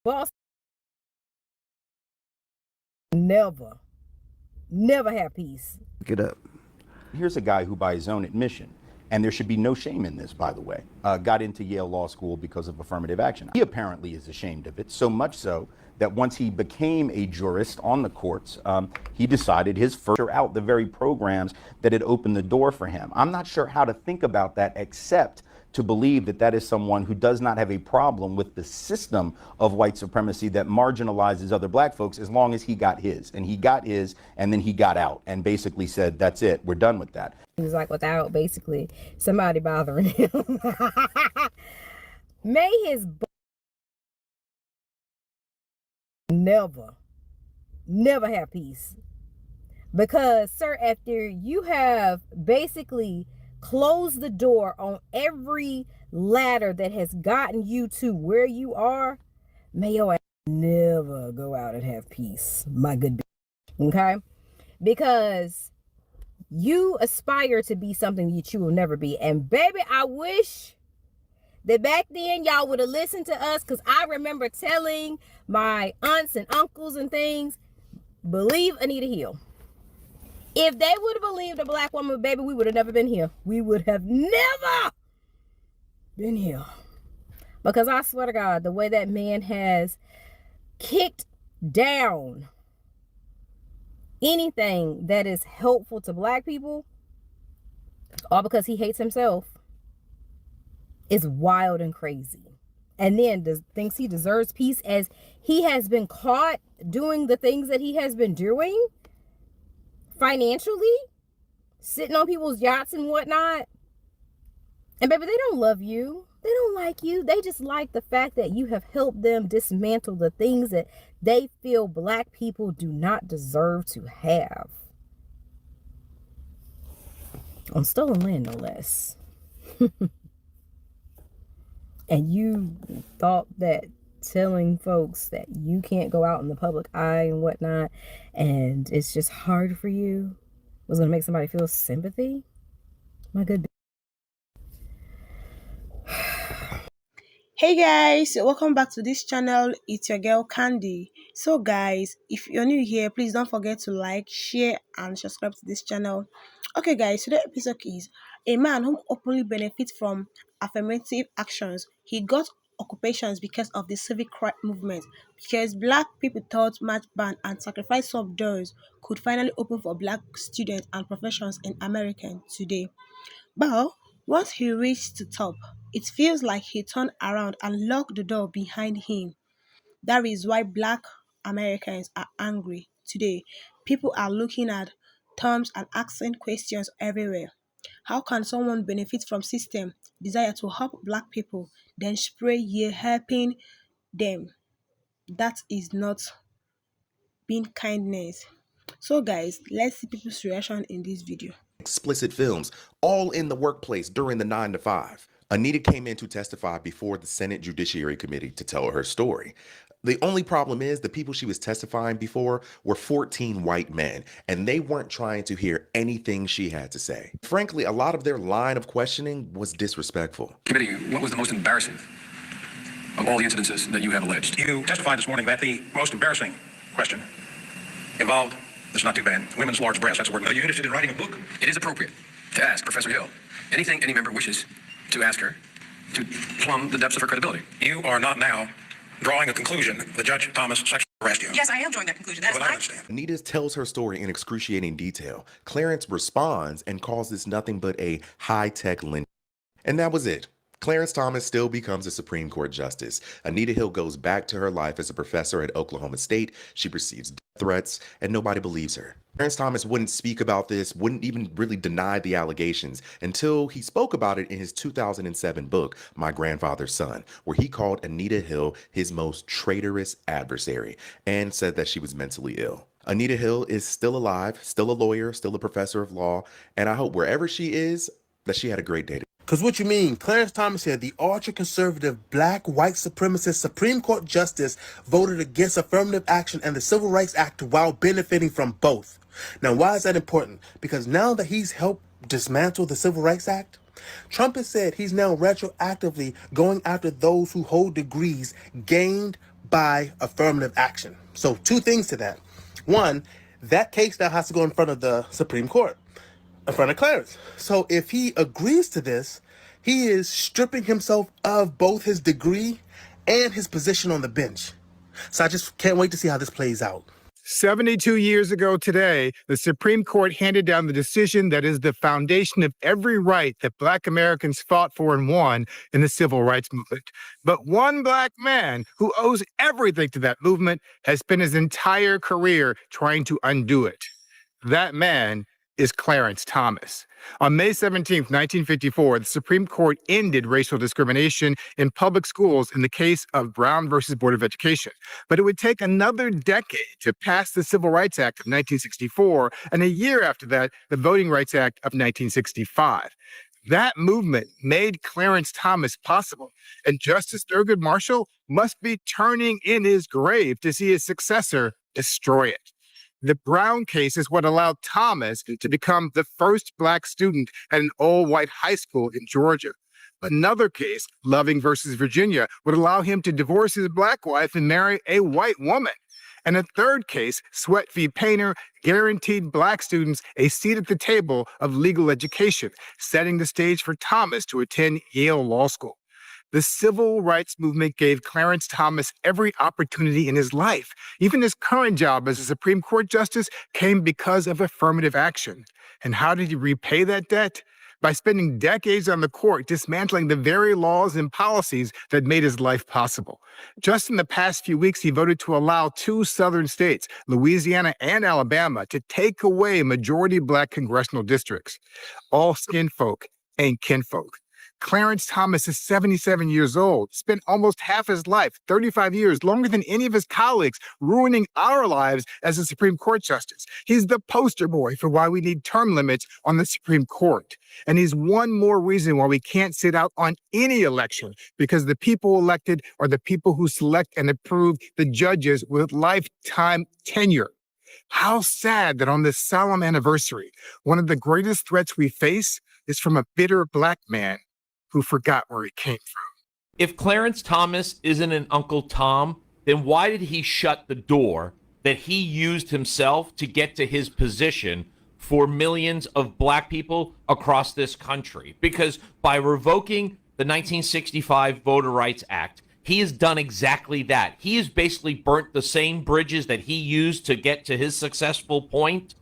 Boss never, never have peace. Get up. Here's a guy who, by his own admission, and there should be no shame in this, by the way, got into Yale Law School because of affirmative action. He apparently is ashamed of it, so much so that once he became a jurist on the courts, he decided his first out the very programs that had opened the door for him. I'm not sure how to think about that except to believe that that is someone who does not have a problem with the system of white supremacy that marginalizes other black folks, as long as he got his. And he got his, and then he got out and basically said, that's it, we're done with that. He was like, without basically somebody bothering him. May his never, never have peace. Because, sir, after you have basically closed the door on every ladder that has gotten you to where you are, may your ass never go out and have peace, my good bitch. Okay? Because you aspire to be something that you will never be. And baby, I wish that back then y'all would have listened to us, because I remember telling my aunts and uncles and things, believe Anita Hill. If they would have believed a black woman, baby, we would have never been here. We would have never been here. Because I swear to God, the way that man has kicked down anything that is helpful to black people, all because he hates himself, is wild and crazy. And then thinks he deserves peace as he has been caught doing the things that he has been doing financially, sitting on people's yachts and whatnot. And baby, they don't love you. They don't like you. They just like the fact that you have helped them dismantle the things that they feel black people do not deserve to have. On stolen land, no less. And you thought that telling folks that you can't go out in the public eye and whatnot, and it's just hard for you, was going to make somebody feel sympathy? My good. Hey guys, welcome back to this channel. It's your girl Candy. So guys, if you're new here, please don't forget to like, share and subscribe to this channel. Okay guys, today's episode is a man who openly benefits from affirmative actions. He got occupations because of the civic rights movement, because black people thought match band and sacrifice of doors could finally open for black students and professions in America today. But once he reached the top, it feels like he turned around and locked the door behind him. That is why black Americans are angry today. People are looking at terms and asking questions everywhere. How can someone benefit from system desire to help black people, then spray ye helping them? That is not being kindness. So guys, let's see people's reaction in this video. Explicit films, all in the workplace during the 9 to 5. Anita came in to testify before the Senate Judiciary Committee to tell her story. The only problem is the people she was testifying before were 14 white men, and they weren't trying to hear anything she had to say. Frankly, a lot of their line of questioning was disrespectful. Committee, what was the most embarrassing of all the incidences that you have alleged? You testified this morning that the most embarrassing question involved, that's not too bad, women's large breasts. That's a word. Are you interested in writing a book? It is appropriate to ask Professor Hill anything any member wishes to ask her to plumb the depths of her credibility. You are not now drawing a conclusion that Judge Thomas sexually harassed you. Yes, I am drawing that conclusion. That's Well, I my... understand. Anita tells her story in excruciating detail. Clarence responds and calls this nothing but a high-tech lynch. And that was it. Clarence Thomas still becomes a Supreme Court justice. Anita Hill goes back to her life as a professor at Oklahoma State. She receives death threats, and nobody believes her. Clarence Thomas wouldn't speak about this, wouldn't even really deny the allegations until he spoke about it in his 2007 book, My Grandfather's Son, where he called Anita Hill his most traitorous adversary and said that she was mentally ill. Anita Hill is still alive, still a lawyer, still a professor of law, and I hope wherever she is, that she had a great day. Because what you mean, Clarence Thomas said the ultra-conservative black white supremacist Supreme Court justice voted against affirmative action and the Civil Rights Act while benefiting from both. Now, why is that important? Because now that he's helped dismantle the Civil Rights Act, Trump has said he's now retroactively going after those who hold degrees gained by affirmative action. So two things to that. One, that case now has to go in front of the Supreme Court, in front of Clarence. So if he agrees to this, he is stripping himself of both his degree and his position on the bench. So I just can't wait to see how this plays out. 72 years ago today, the Supreme Court handed down the decision that is the foundation of every right that Black Americans fought for and won in the Civil Rights Movement. But one Black man who owes everything to that movement has spent his entire career trying to undo it. That man is Clarence Thomas. On May 17, 1954, the Supreme Court ended racial discrimination in public schools in the case of Brown versus Board of Education. But it would take another decade to pass the Civil Rights Act of 1964, and a year after that, the Voting Rights Act of 1965. That movement made Clarence Thomas possible, and Justice Thurgood Marshall must be turning in his grave to see his successor destroy it. The Brown case is what allowed Thomas to become the first Black student at an all-white high school in Georgia. Another case, Loving versus Virginia, would allow him to divorce his Black wife and marry a white woman. And a third case, Sweat v. Painter, guaranteed Black students a seat at the table of legal education, setting the stage for Thomas to attend Yale Law School. The civil rights movement gave Clarence Thomas every opportunity in his life. Even his current job as a Supreme Court justice came because of affirmative action. And how did he repay that debt? By spending decades on the court dismantling the very laws and policies that made his life possible. Just in the past few weeks, he voted to allow two southern states, Louisiana and Alabama, to take away majority Black congressional districts. All skin folk ain't kinfolk. Clarence Thomas is 77 years old, spent almost half his life, 35 years, longer than any of his colleagues, ruining our lives as a Supreme Court justice. He's the poster boy for why we need term limits on the Supreme Court. And he's one more reason why we can't sit out on any election, because the people elected are the people who select and approve the judges with lifetime tenure. How sad that on this solemn anniversary, one of the greatest threats we face is from a bitter Black man who forgot where he came from. If Clarence Thomas isn't an Uncle Tom, then why did he shut the door that he used himself to get to his position for millions of Black people across this country? Because by revoking the 1965 Voter Rights Act, he has done exactly that. He has basically burnt the same bridges that he used to get to his successful point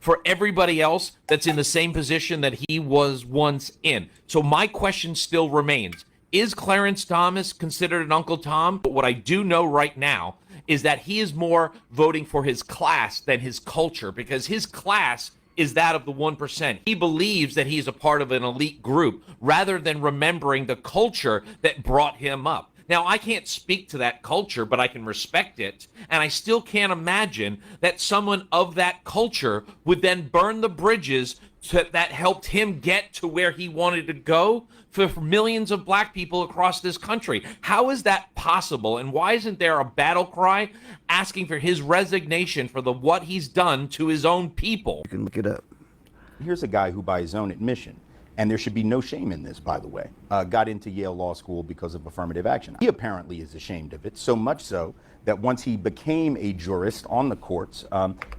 for everybody else that's in the same position that he was once in. So my question still remains. Is Clarence Thomas considered an Uncle Tom? But what I do know right now is that he is more voting for his class than his culture, because his class is that of the 1%. He believes that he's a part of an elite group rather than remembering the culture that brought him up. Now, I can't speak to that culture, but I can respect it. And I still can't imagine that someone of that culture would then burn the bridges that helped him get to where he wanted to go for millions of Black people across this country. How is that possible? And why isn't there a battle cry asking for his resignation for what he's done to his own people? You can look it up. Here's a guy who, by his own admission, and there should be no shame in this, by the way, got into Yale Law School because of affirmative action. He apparently is ashamed of it, so much so that once he became a jurist on the courts,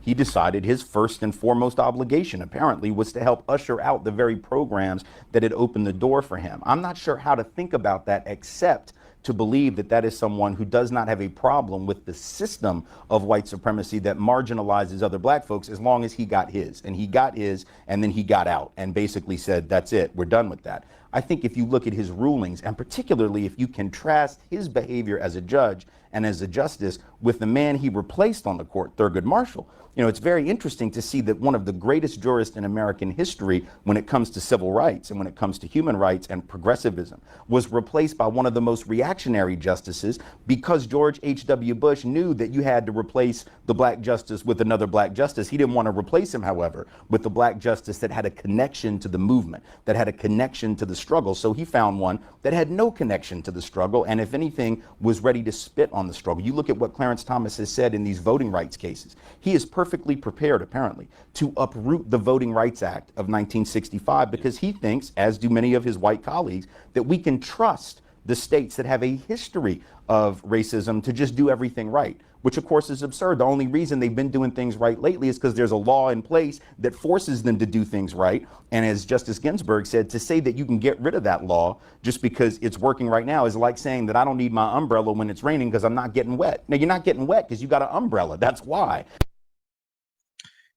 he decided his first and foremost obligation, apparently, was to help usher out the very programs that had opened the door for him. I'm not sure how to think about that except to believe that that is someone who does not have a problem with the system of white supremacy that marginalizes other Black folks, as long as he got his. And he got his, and then he got out and basically said, that's it, we're done with that. I think if you look at his rulings, and particularly if you contrast his behavior as a judge and as a justice with the man he replaced on the court, Thurgood Marshall, you know, it's very interesting to see that one of the greatest jurists in American history when it comes to civil rights and when it comes to human rights and progressivism was replaced by one of the most reactionary justices, because George H.W. Bush knew that you had to replace the Black justice with another Black justice. He didn't want to replace him, however, with the Black justice that had a connection to the movement, that had a connection to the struggle. So he found one that had no connection to the struggle, and if anything, was ready to spit on the struggle. You look at what Clarence Thomas has said in these voting rights cases. He is perfectly prepared, apparently, to uproot the Voting Rights Act of 1965 because he thinks, as do many of his white colleagues, that we can trust the states that have a history of racism to just do everything right, which of course is absurd. The only reason they've been doing things right lately is because there's a law in place that forces them to do things right. And as Justice Ginsburg said, to say that you can get rid of that law just because it's working right now is like saying that I don't need my umbrella when it's raining because I'm not getting wet. Now, you're not getting wet because you got an umbrella. That's why.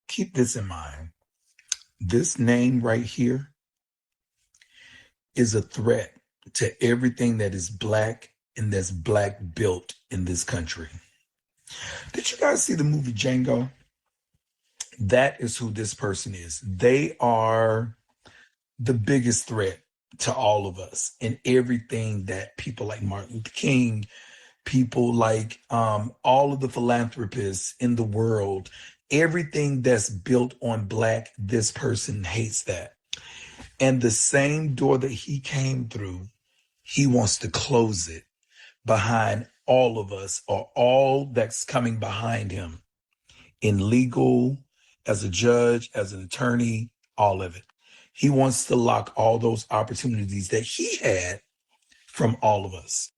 Keep this in mind. This name right here is a threat to everything that is Black and that's Black built in this country. Did you guys see the movie Django? That is who this person is. They are the biggest threat to all of us and everything that people like Martin Luther King, people like all of the philanthropists in the world, everything that's built on Black, this person hates that. And the same door that he came through, he wants to close it behind all of us or all that's coming behind him in legal, as a judge, as an attorney, all of it. He wants to lock all those opportunities that he had from all of us.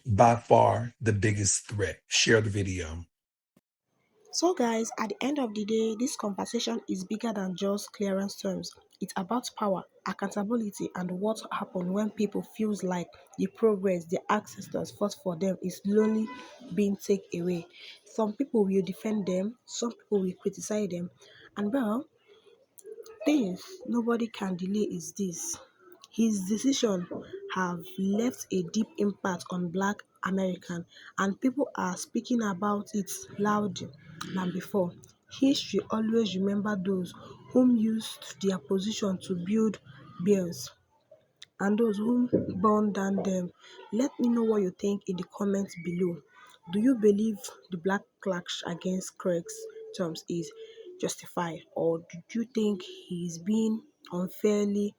By far the biggest threat. Share the video. So, guys, at the end of the day, this conversation is bigger than just clearance terms. It's about power, accountability, and what happens when people feels like the progress their ancestors fought for them is slowly being taken away. Some people will defend them, some people will criticize them, and well, things nobody can delay is this. His decision have left a deep impact on Black American, and people are speaking about it louder than before. History always remember those whom used their position to build bills and those who burn down them. Let me know what you think in the comments below. Do you believe the backlash against Craig's terms is justified, or do you think he is being unfairly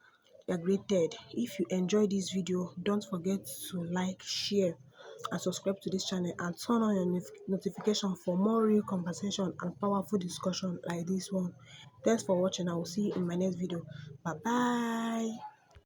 degraded? If you enjoyed this video, don't forget to like, share, and subscribe to this channel, and turn on your notification for more real conversation and powerful discussion like this one. Thanks for watching. I will see you in my next video. Bye bye.